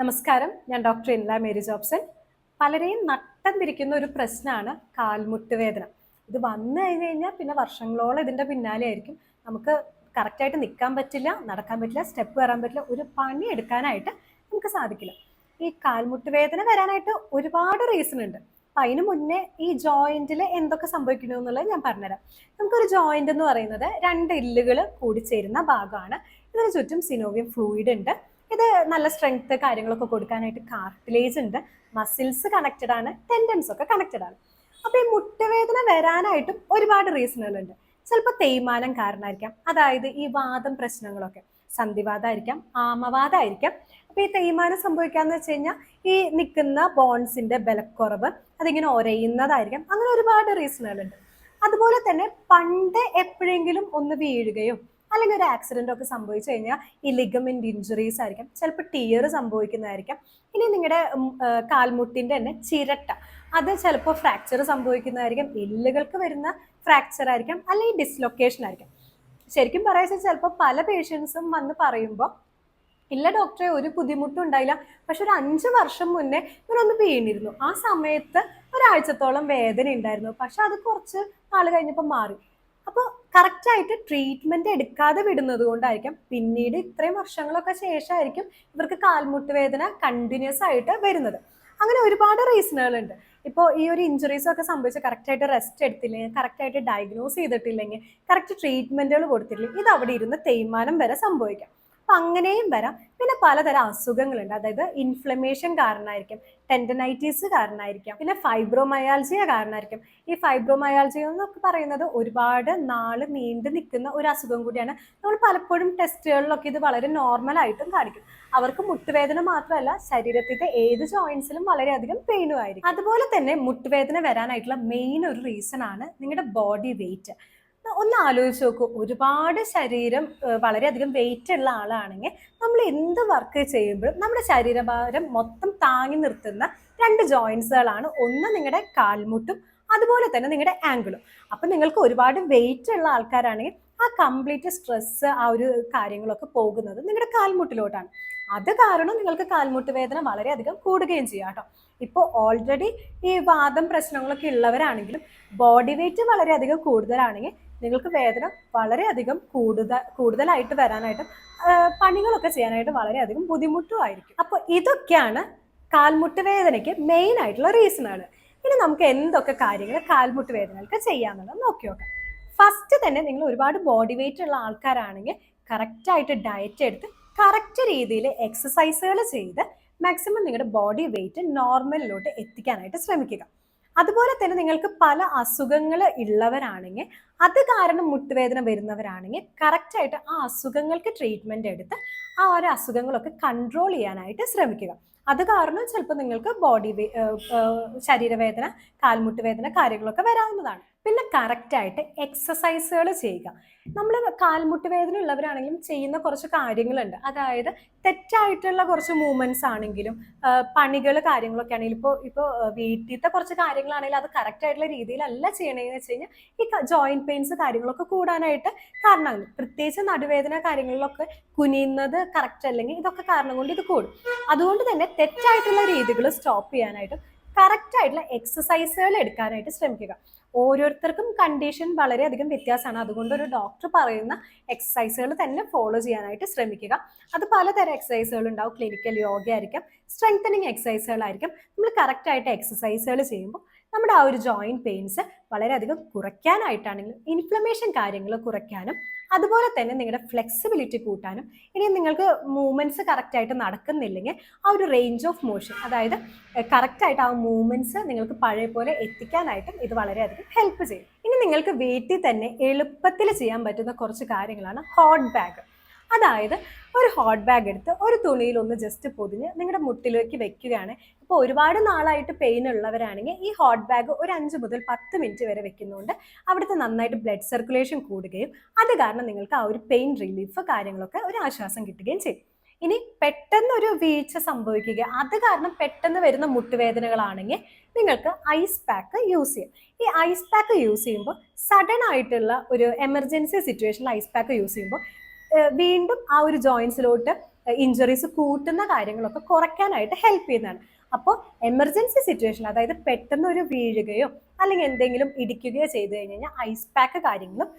നമസ്കാരം, ഞാൻ doctor ഇൻല Mary Jobson. പലരെയും നട്ടം തിരിക്കുന്ന ഒരു പ്രശ്നമാണ് കാൽമുട്ട് വേദന. ഇത് വന്നു കഴിഞ്ഞാൽ പിന്നെ വർഷങ്ങളോളം ഇതിൻ്റെ പിന്നാലെ ആയിരിക്കും. നമുക്ക് കറക്റ്റായിട്ട് നിൽക്കാൻ പറ്റില്ല, നടക്കാൻ പറ്റില്ല, സ്റ്റെപ്പ് കയറാൻ പറ്റില്ല, ഒരു പണി എടുക്കാനായിട്ട് നമുക്ക് സാധിക്കില്ല. ഈ കാൽമുട്ട് വേദന വരാനായിട്ട് ഒരുപാട് റീസൺ ഉണ്ട്. അപ്പം അതിന് മുന്നേ ഈ ജോയിന്റിൽ എന്തൊക്കെ സംഭവിക്കുന്നു എന്നുള്ളത് ഞാൻ പറഞ്ഞുതരാം. നമുക്കൊരു ജോയിന്റ് എന്ന് പറയുന്നത് രണ്ട് എല്ലുകൾ കൂടിച്ചേരുന്ന ഭാഗമാണ്. ഇതിന് ചുറ്റും സിനോവിയം ഫ്ലൂയിഡ് ഉണ്ട്. ഇത് നല്ല സ്ട്രെങ്ത് കാര്യങ്ങളൊക്കെ കൊടുക്കാനായിട്ട് കാർട്ടിലേജ് ഉണ്ട്, മസിൽസ് കണക്റ്റഡ് ആണ്, ടെൻഡൻസ് ഒക്കെ കണക്റ്റഡ് ആണ്. അപ്പോൾ ഈ മുട്ടുവേദന വരാനായിട്ടും ഒരുപാട് റീസണുകളുണ്ട്. ചിലപ്പോൾ തേയ്മാനം കാരണമായിരിക്കാം, അതായത് ഈ വാദം പ്രശ്നങ്ങളൊക്കെ, സന്ധിവാദമായിരിക്കാം, ആമവാദമായിരിക്കാം. അപ്പോൾ ഈ തേയ്മാനം സംഭവിക്കാന്ന് വെച്ച് കഴിഞ്ഞാൽ ഈ നിൽക്കുന്ന ബോൺസിന്റെ ബലക്കുറവ്, അതിങ്ങനെ ഒരയുന്നതായിരിക്കാം. അങ്ങനെ ഒരുപാട് റീസണുകളുണ്ട്. അതുപോലെ തന്നെ പണ്ട് എപ്പോഴെങ്കിലും ഒന്ന് വീഴുകയോ അല്ലെങ്കിൽ ഒരു ആക്സിഡൻ്റ് ഒക്കെ സംഭവിച്ചു കഴിഞ്ഞാൽ ഈ ലിഗമെന്റ് ഇഞ്ചുറീസ് ആയിരിക്കാം, ചിലപ്പോൾ ടിയർ സംഭവിക്കുന്നതായിരിക്കാം. ഇനി നിങ്ങളുടെ കാൽമുട്ടിൻ്റെ തന്നെ ചിരട്ട, അത് ചിലപ്പോൾ ഫ്രാക്ചർ സംഭവിക്കുന്നതായിരിക്കും, എല്ലുകൾക്ക് വരുന്ന ഫ്രാക്ചർ ആയിരിക്കാം, അല്ലെങ്കിൽ ഡിസ്ലൊക്കേഷൻ ആയിരിക്കാം. ശരിക്കും പറയാച്ചാൽ ചിലപ്പോൾ പല പേഷ്യൻസും വന്ന് പറയുമ്പോൾ ഇല്ല ഡോക്ടറെ ഒരു ബുദ്ധിമുട്ടും ഉണ്ടായില്ല, പക്ഷെ ഒരു 5 വർഷം മുന്നേ ഇവരൊന്ന് വീണിരുന്നു, ആ സമയത്ത് ഒരാഴ്ചത്തോളം വേദന ഉണ്ടായിരുന്നു, പക്ഷെ അത് കുറച്ച് നാൾ കഴിഞ്ഞപ്പോൾ മാറി. അപ്പോൾ കറക്റ്റായിട്ട് ട്രീറ്റ്മെൻറ്റ് എടുക്കാതെ വിടുന്നത് കൊണ്ടായിരിക്കും പിന്നീട് ഇത്രയും വർഷങ്ങളൊക്കെ ശേഷമായിരിക്കും ഇവർക്ക് കാൽമുട്ട് വേദന കണ്ടിന്യൂസ് ആയിട്ട് വരുന്നത്. അങ്ങനെ ഒരുപാട് റീസണുകളുണ്ട്. ഇപ്പോൾ ഈ ഒരു ഇഞ്ചുറീസ് ഒക്കെ സംഭവിച്ച് കറക്റ്റായിട്ട് റെസ്റ്റ് എടുത്തില്ലെങ്കിൽ, കറക്റ്റായിട്ട് ഡയഗ്നോസ് ചെയ്തിട്ടില്ലെങ്കിൽ, കറക്റ്റ് ട്രീറ്റ്മെൻറ്റുകൾ കൊടുത്തില്ലെങ്കിൽ ഇത് അവിടെ ഇരുന്ന് തേയ്മാനം വരെ സംഭവിക്കാം. അപ്പം അങ്ങനെയും വരാം. പിന്നെ പലതരം അസുഖങ്ങളുണ്ട്, അതായത് ഇൻഫ്ലമേഷൻ കാരണമായിരിക്കും, ടെൻഡനൈറ്റീസ് കാരണമായിരിക്കാം, പിന്നെ ഫൈബ്രോമയാൾജിയ കാരണമായിരിക്കും. ഈ ഫൈബ്രോമയാൾജിയ എന്നൊക്കെ പറയുന്നത് ഒരുപാട് നാൾ നീണ്ടു നിൽക്കുന്ന ഒരു അസുഖം കൂടിയാണ്. നമ്മൾ പലപ്പോഴും ടെസ്റ്റുകളിലൊക്കെ ഇത് വളരെ നോർമലായിട്ടും കാണിക്കും. അവർക്ക് മുട്ടുവേദന മാത്രമല്ല, ശരീരത്തിൻ്റെ ഏത് ജോയിൻസിലും വളരെയധികം പെയിനും ആയിരിക്കും. അതുപോലെ തന്നെ മുട്ടുവേദന വരാനായിട്ടുള്ള മെയിൻ ഒരു റീസൺ ആണ് നിങ്ങളുടെ ബോഡി വെയിറ്റ്. ഒന്ന് ആലോചിച്ച് നോക്കൂ, ഒരുപാട് ശരീരം വളരെയധികം വെയിറ്റ് ഉള്ള ആളാണെങ്കിൽ നമ്മൾ എന്ത് വർക്ക് ചെയ്യുമ്പോഴും നമ്മുടെ ശരീരഭാരം മൊത്തം താങ്ങി നിർത്തുന്ന രണ്ട് ജോയിൻസുകളാണ്, ഒന്ന് നിങ്ങളുടെ കാൽമുട്ടും അതുപോലെ തന്നെ നിങ്ങളുടെ ആംഗിളും. അപ്പം നിങ്ങൾക്ക് ഒരുപാട് വെയിറ്റ് ഉള്ള ആൾക്കാരാണെങ്കിൽ ആ കംപ്ലീറ്റ് സ്ട്രെസ്, ആ ഒരു കാര്യങ്ങളൊക്കെ പോകുന്നത് നിങ്ങളുടെ കാൽമുട്ടിലോട്ടാണ്. അത് കാരണം നിങ്ങൾക്ക് കാൽമുട്ട് വേദന വളരെയധികം കൂടുകയും ചെയ്യാം കേട്ടോ. ഇപ്പോൾ ഓൾറെഡി ഈ വാദം പ്രശ്നങ്ങളൊക്കെ ഉള്ളവരാണെങ്കിലും ബോഡി വെയിറ്റ് വളരെയധികം കൂടുതലാണെങ്കിൽ നിങ്ങൾക്ക് വേദന വളരെയധികം കൂടുതലായിട്ട് വരാനായിട്ടും പണികളൊക്കെ ചെയ്യാനായിട്ട് വളരെയധികം ബുദ്ധിമുട്ടുമായിരിക്കും. അപ്പോൾ ഇതൊക്കെയാണ് കാൽമുട്ട് വേദനയ്ക്ക് മെയിൻ ആയിട്ടുള്ള റീസണാണ്. ഇനി നമുക്ക് എന്തൊക്കെ കാര്യങ്ങൾ കാൽമുട്ട് വേദനകൾക്ക് ചെയ്യാമെന്നുള്ളത് നോക്കി നോക്കാം. ഫസ്റ്റ് തന്നെ നിങ്ങൾ ഒരുപാട് ബോഡി വെയിറ്റ് ഉള്ള ആൾക്കാരാണെങ്കിൽ കറക്റ്റായിട്ട് ഡയറ്റ് എടുത്ത് കറക്റ്റ് രീതിയിൽ എക്സസൈസുകൾ ചെയ്ത് മാക്സിമം നിങ്ങളുടെ ബോഡി വെയിറ്റ് നോർമലിലോട്ട് എത്തിക്കാനായിട്ട് ശ്രമിക്കുക. അതുപോലെ തന്നെ നിങ്ങൾക്ക് പല അസുഖങ്ങൾ ഉള്ളവരാണെങ്കിൽ, അത് കാരണം മുട്ടുവേദന വരുന്നവരാണെങ്കിൽ കറക്റ്റായിട്ട് ആ അസുഖങ്ങൾക്ക് ട്രീറ്റ്മെൻറ്റ് എടുത്ത് ആ ഒരു അസുഖങ്ങളൊക്കെ കൺട്രോൾ ചെയ്യാനായിട്ട് ശ്രമിക്കുക. അത് കാരണം ചിലപ്പോൾ നിങ്ങൾക്ക് ശരീരവേദന, കാൽമുട്ട് വേദന കാര്യങ്ങളൊക്കെ വരാവുന്നതാണ്. പിന്നെ കറക്റ്റായിട്ട് എക്സസൈസുകൾ ചെയ്യുക. നമ്മൾ കാൽമുട്ട് വേദന ഉള്ളവരാണെങ്കിലും ചെയ്യുന്ന കുറച്ച് കാര്യങ്ങളുണ്ട്, അതായത് തെറ്റായിട്ടുള്ള കുറച്ച് മൂവ്മെൻറ്റ്സ് ആണെങ്കിലും പണികൾ കാര്യങ്ങളൊക്കെ ആണെങ്കിലും ഇപ്പോൾ വീട്ടിലത്തെ കുറച്ച് കാര്യങ്ങളാണെങ്കിലും അത് കറക്റ്റായിട്ടുള്ള രീതിയിലല്ല ചെയ്യണമെന്ന് വെച്ച് കഴിഞ്ഞാൽ ഈ ജോയിൻറ്റ് പെയിൻസ് കാര്യങ്ങളൊക്കെ കൂടാനായിട്ട് കാരണമാകുന്നു. പ്രത്യേകിച്ച് നടുവേദന കാര്യങ്ങളിലൊക്കെ കുനിയുന്നത് കറക്റ്റ് അല്ലെങ്കിൽ ഇതൊക്കെ കാരണം കൊണ്ട് ഇത് കൂടും. അതുകൊണ്ട് തന്നെ തെറ്റായിട്ടുള്ള രീതികൾ സ്റ്റോപ്പ് ചെയ്യാനായിട്ടും കറക്റ്റായിട്ടുള്ള എക്സസൈസുകൾ എടുക്കാനായിട്ട് ശ്രമിക്കുക. ഓരോരുത്തർക്കും കണ്ടീഷൻ വളരെയധികം വ്യത്യാസമാണ്, അതുകൊണ്ട് ഒരു ഡോക്ടർ പറയുന്ന എക്സസൈസുകൾ തന്നെ ഫോളോ ചെയ്യാനായിട്ട് ശ്രമിക്കുക. അത് പലതരം എക്സസൈസുകൾ ഉണ്ടാവും. ക്ലിനിക്കൽ യോഗ ആയിരിക്കാം, സ്ട്രെങ്തനിങ് എക്സസൈസുകളായിരിക്കും. നമ്മൾ കറക്റ്റായിട്ട് എക്സസൈസുകൾ ചെയ്യുമ്പോൾ നമ്മുടെ ആ ഒരു ജോയിൻറ്റ് പെയിൻസ് വളരെയധികം കുറയ്ക്കാനായിട്ടാണെങ്കിലും ഇൻഫ്ലമേഷൻ കാര്യങ്ങൾ കുറയ്ക്കാനും അതുപോലെ തന്നെ നിങ്ങളുടെ ഫ്ലെക്സിബിലിറ്റി കൂട്ടാനും, ഇനി നിങ്ങൾക്ക് മൂവ്മെൻറ്റ്സ് കറക്റ്റായിട്ട് നടക്കുന്നില്ലെങ്കിൽ ആ ഒരു റേഞ്ച് ഓഫ് മോഷൻ, അതായത് കറക്റ്റായിട്ട് ആ മൂവ്മെൻറ്റ്സ് നിങ്ങൾക്ക് പഴയ പോലെ എത്തിക്കാനായിട്ടും ഇത് വളരെയധികം ഹെൽപ്പ് ചെയ്യും. ഇനി നിങ്ങൾക്ക് വീട്ടിൽ തന്നെ എളുപ്പത്തിൽ ചെയ്യാൻ പറ്റുന്ന കുറച്ച് കാര്യങ്ങളാണ് ഹോട്ട് ബാഗ്. അതായത് ഒരു ഹോട്ട് ബാഗ് എടുത്ത് ഒരു തുണിയിൽ ഒന്ന് ജസ്റ്റ് പൊതിഞ്ഞ് നിങ്ങളുടെ മുട്ടിലേക്ക് വെക്കുകയാണ്. ഇപ്പോൾ ഒരുപാട് നാളായിട്ട് പെയിൻ ഉള്ളവരാണെങ്കിൽ ഈ ഹോട്ട് ബാഗ് ഒരു 5 മുതൽ 10 മിനിറ്റ് വരെ വെക്കുന്നതുകൊണ്ട് അവിടുത്തെ നന്നായിട്ട് ബ്ലഡ് സർക്കുലേഷൻ കൂടുകയും അത് കാരണം നിങ്ങൾക്ക് ആ ഒരു പെയിൻ റിലീഫ് കാര്യങ്ങളൊക്കെ ഒരു ആശ്വാസം കിട്ടുകയും ചെയ്യും. ഇനി പെട്ടെന്നൊരു വീഴ്ച സംഭവിക്കുക, അത് കാരണം പെട്ടെന്ന് വരുന്ന മുട്ടുവേദനകളാണെങ്കിൽ നിങ്ങൾക്ക് ഐസ് പാക്ക് യൂസ് ചെയ്യാം. ഈ ഐസ് പാക്ക് യൂസ് ചെയ്യുമ്പോൾ സഡൻ ആയിട്ടുള്ള ഒരു എമർജൻസി സിറ്റുവേഷനിൽ ഐസ് പാക്ക് യൂസ് ചെയ്യുമ്പോൾ വീണ്ടും ആ ഒരു ജോയിൻസിലോട്ട് ഇഞ്ചുറീസ് കൂട്ടുന്ന കാര്യങ്ങളൊക്കെ കുറയ്ക്കാനായിട്ട് ഹെൽപ്പ് ചെയ്യുന്നതാണ്. അപ്പോൾ എമർജൻസി സിറ്റുവേഷൻ, അതായത് പെട്ടെന്ന് ഒരു വീഴുകയോ അല്ലെങ്കിൽ എന്തെങ്കിലും ഇടിക്കുകയോ ചെയ്തു കഴിഞ്ഞാൽ ഐസ് പാക്ക് കാര്യങ്ങളും,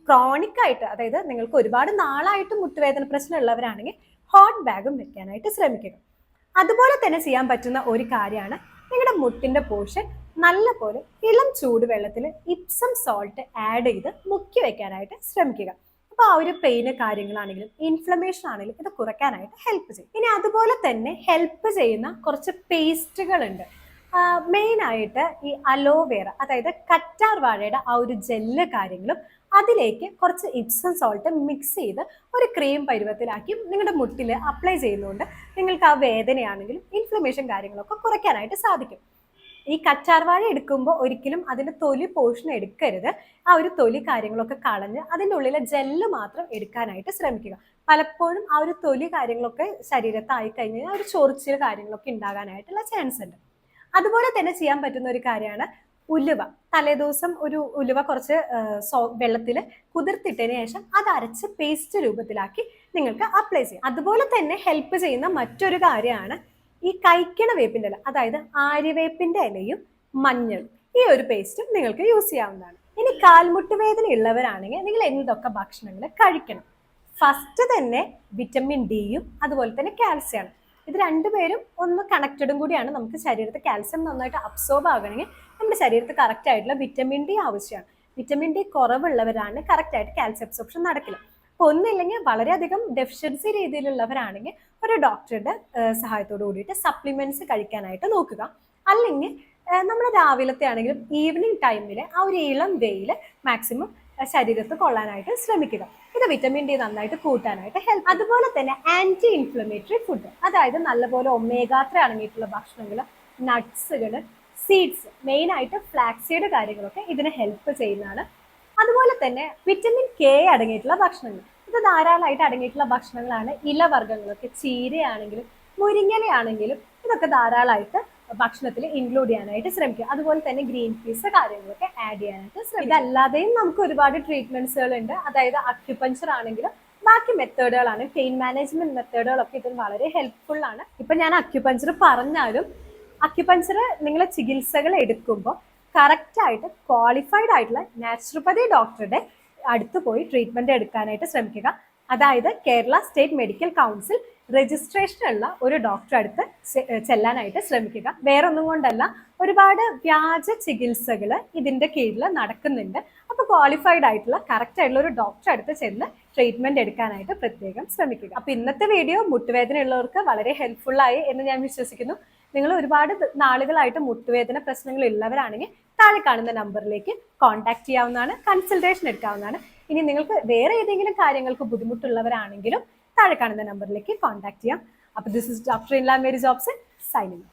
ക്രോണിക് ആയിട്ട് അതായത് നിങ്ങൾക്ക് ഒരുപാട് നാളായിട്ട് മുട്ടുവേദന പ്രശ്നം ഉള്ളവരാണെങ്കിൽ ഹോട്ട് ബാഗും വെക്കാനായിട്ട് ശ്രമിക്കുക. അതുപോലെ തന്നെ ചെയ്യാൻ പറ്റുന്ന ഒരു കാര്യമാണ് നിങ്ങളുടെ മുട്ടിന്റെ പോർഷൻ നല്ലപോലെ ഇളം ചൂടുവെള്ളത്തിൽ ഇപ്സം സോൾട്ട് ആഡ് ചെയ്ത് മുക്കി വെക്കാനായിട്ട് ശ്രമിക്കുക. അപ്പോൾ ആ ഒരു പെയിന് കാര്യങ്ങളാണെങ്കിലും ഇൻഫ്ലമേഷൻ ആണെങ്കിലും ഇത് കുറയ്ക്കാനായിട്ട് ഹെൽപ്പ് ചെയ്യും. ഇനി അതുപോലെ തന്നെ ഹെൽപ്പ് ചെയ്യുന്ന കുറച്ച് പേസ്റ്റുകളുണ്ട്. മെയിനായിട്ട് ഈ അലോവേറ, അതായത് കറ്റാർ വാഴയുടെ ആ ഒരു ജെല്ല് കാര്യങ്ങളും അതിലേക്ക് കുറച്ച് ഇപ്സം സോൾട്ട് മിക്സ് ചെയ്ത് ഒരു ക്രീം പരുവത്തിലാക്കി നിങ്ങളുടെ മുട്ടിൽ അപ്ലൈ ചെയ്യുന്നതുകൊണ്ട് നിങ്ങൾക്ക് ആ വേദനയാണെങ്കിലും ഇൻഫ്ലമേഷൻ കാര്യങ്ങളൊക്കെ കുറയ്ക്കാനായിട്ട് സാധിക്കും. ഈ കറ്റാർവാഴ എടുക്കുമ്പോൾ ഒരിക്കലും അതിൻ്റെ തൊലി പോർഷൻ എടുക്കരുത്. ആ ഒരു തൊലി കാര്യങ്ങളൊക്കെ കളഞ്ഞ് അതിൻ്റെ ഉള്ളിലെ ജെല്ല് മാത്രം എടുക്കാനായിട്ട് ശ്രമിക്കുക. പലപ്പോഴും ആ ഒരു തൊലി കാര്യങ്ങളൊക്കെ ശരീരത്തായി കഴിഞ്ഞാൽ ഒരു ചൊറിച്ചിൽ കാര്യങ്ങളൊക്കെ ഉണ്ടാകാനായിട്ടുള്ള ചാൻസ് ഉണ്ട്. അതുപോലെ തന്നെ ചെയ്യാൻ പറ്റുന്ന ഒരു കാര്യമാണ് ഉലുവ. തലേദിവസം ഒരു ഉലുവ കുറച്ച് വെള്ളത്തിൽ കുതിർത്തിട്ടതിന് ശേഷം അത് അരച്ച് പേസ്റ്റ് രൂപത്തിലാക്കി നിങ്ങൾക്ക് അപ്ലൈ ചെയ്യാം. അതുപോലെ തന്നെ ഹെൽപ്പ് ചെയ്യുന്ന മറ്റൊരു കാര്യമാണ് ഈ കഴിക്കണ വേപ്പിൻ്റെ ഇല, അതായത് ആര്യവേപ്പിൻ്റെ ഇലയും മഞ്ഞളും. ഈ ഒരു പേസ്റ്റും നിങ്ങൾക്ക് യൂസ് ചെയ്യാവുന്നതാണ്. ഇനി കാൽമുട്ട് വേദന ഉള്ളവരാണെങ്കിൽ നിങ്ങൾ എന്തൊക്കെ ഭക്ഷണങ്ങൾ കഴിക്കണം? ഫസ്റ്റ് തന്നെ വിറ്റമിൻ ഡിയും അതുപോലെ തന്നെ കാൽസ്യമാണ്. ഇത് രണ്ടുപേരും ഒന്ന് കണക്റ്റഡും കൂടിയാണ്. നമുക്ക് ശരീരത്തിൽ കാൽസ്യം നന്നായിട്ട് അബ്സോർബ് ആകണമെങ്കിൽ നമ്മുടെ ശരീരത്തിൽ കറക്റ്റ് ആയിട്ടുള്ള വിറ്റമിൻ ഡി ആവശ്യമാണ്. വിറ്റമിൻ ഡി കുറവുള്ളവരാണ് കറക്റ്റായിട്ട് കാൽസ്യം അബ്സോർപ്ഷൻ നടക്കില്ല. അപ്പോൾ ഒന്നില്ലെങ്കിൽ വളരെയധികം ഡെഫിഷ്യൻസി രീതിയിലുള്ളവരാണെങ്കിൽ ഒരു ഡോക്ടറുടെ സഹായത്തോട് കൂടിയിട്ട് സപ്ലിമെന്റ്സ് കഴിക്കാനായിട്ട് നോക്കുക. അല്ലെങ്കിൽ നമ്മൾ രാവിലത്തെ ആണെങ്കിലും ഈവനിങ് ടൈമിൽ ആ ഒരു ഇളം വെയിൽ മാക്സിമം ശരീരത്ത് കൊള്ളാനായിട്ട് ശ്രമിക്കുക. ഇത് വിറ്റമിൻ ഡി നന്നായിട്ട് കൂട്ടാനായിട്ട് ഹെൽപ്പ്. അതുപോലെ തന്നെ ആന്റി ഇൻഫ്ലമേറ്ററി ഫുഡ്, അതായത് നല്ലപോലെ ഒമേഗ 3 അടങ്ങിയിട്ടുള്ള ഭക്ഷണങ്ങൾ, നട്ട്സുകൾ, സീഡ്സ്, മെയിനായിട്ട് ഫ്ലാക്സീഡ് കാര്യങ്ങളൊക്കെ ഇതിന് ഹെൽപ്പ് ചെയ്യുന്നതാണ്. അതുപോലെ തന്നെ വിറ്റമിൻ കെ അടങ്ങിയിട്ടുള്ള ഭക്ഷണങ്ങൾ, ഇത് ധാരാളമായിട്ട് അടങ്ങിയിട്ടുള്ള ഭക്ഷണങ്ങളാണ്. ഇലവർഗ്ഗങ്ങളൊക്കെ, ചീരയാണെങ്കിലും മുരിങ്ങലയാണെങ്കിലും ഇതൊക്കെ ധാരാളമായിട്ട് ഭക്ഷണത്തിൽ ഇൻക്ലൂഡ് ചെയ്യാനായിട്ട് ശ്രമിക്കുക. അതുപോലെ തന്നെ ഗ്രീൻ പീസ് കാര്യങ്ങളൊക്കെ ആഡ് ചെയ്യാനായിട്ട് ശ്രമിക്കുക. ഇതല്ലാതെയും നമുക്ക് ഒരുപാട് ട്രീറ്റ്മെന്റ്സുകൾ ഉണ്ട്. അതായത് അക്യുപഞ്ചർ ആണെങ്കിലും ബാക്കി മെത്തേഡുകളാണ്, പെയിൻ മാനേജ്മെന്റ് മെത്തേഡുകളൊക്കെ ഇതിന് വളരെ ഹെൽപ്ഫുൾ ആണ്. ഇപ്പൊ ഞാൻ അക്യുപഞ്ചർ പറഞ്ഞാലും അക്യുപഞ്ചർ നിങ്ങൾ ചികിത്സകൾ എടുക്കുമ്പോൾ കറക്റ്റായിട്ട് ക്വാളിഫൈഡ് ആയിട്ടുള്ള നാച്ചുറോപ്പതി ഡോക്ടറുടെ അടുത്ത് പോയി ട്രീറ്റ്മെന്റ് എടുക്കാനായിട്ട് ശ്രമിക്കുക. അതായത് Kerala state medical council registration ഉള്ള ഒരു ഡോക്ടറെ അടുത്ത് ചെല്ലാനായിട്ട് ശ്രമിക്കുക. വേറൊന്നും കൊണ്ടല്ല, ഒരുപാട് വ്യാജ ചികിത്സകൾ ഇതിന്റെ കീഴിൽ നടക്കുന്നുണ്ട്. അപ്പോൾ ക്വാളിഫൈഡ് ആയിട്ടുള്ള കറക്റ്റ് ആയിട്ടുള്ള ഒരു ഡോക്ടറെ അടുത്ത് ചെന്ന് ട്രീറ്റ്മെന്റ് എടുക്കാനായിട്ട് പ്രത്യേകം ശ്രമിക്കുക. അപ്പോൾ ഇന്നത്തെ വീഡിയോ മുട്ടുവേദന ഉള്ളവർക്ക് വളരെ ഹെൽപ്ഫുൾ ആയി എന്ന് ഞാൻ വിശ്വസിക്കുന്നു. നിങ്ങൾ ഒരുപാട് നാളുകളായിട്ട് മുട്ടുവേദന പ്രശ്നങ്ങൾ ഉള്ളവരാണെങ്കിൽ താഴെ കാണുന്ന നമ്പറിലേക്ക് കോൺടാക്ട് ചെയ്യാവുന്നതാണ്, കൺസൾട്ടേഷൻ എടുക്കാവുന്നതാണ്. ഇനി നിങ്ങൾക്ക് വേറെ ഏതെങ്കിലും കാര്യങ്ങൾക്ക് ബുദ്ധിമുട്ടുള്ളവരാണെങ്കിലും താഴെ കാണുന്ന നമ്പറിലേക്ക് കോൺടാക്ട് ചെയ്യാം. അപ്പോൾ ദിസ് ഇസ് ഡോക്ടർ ഇൻലാ മേരി ജോബ്സൺ സൈനിങ്.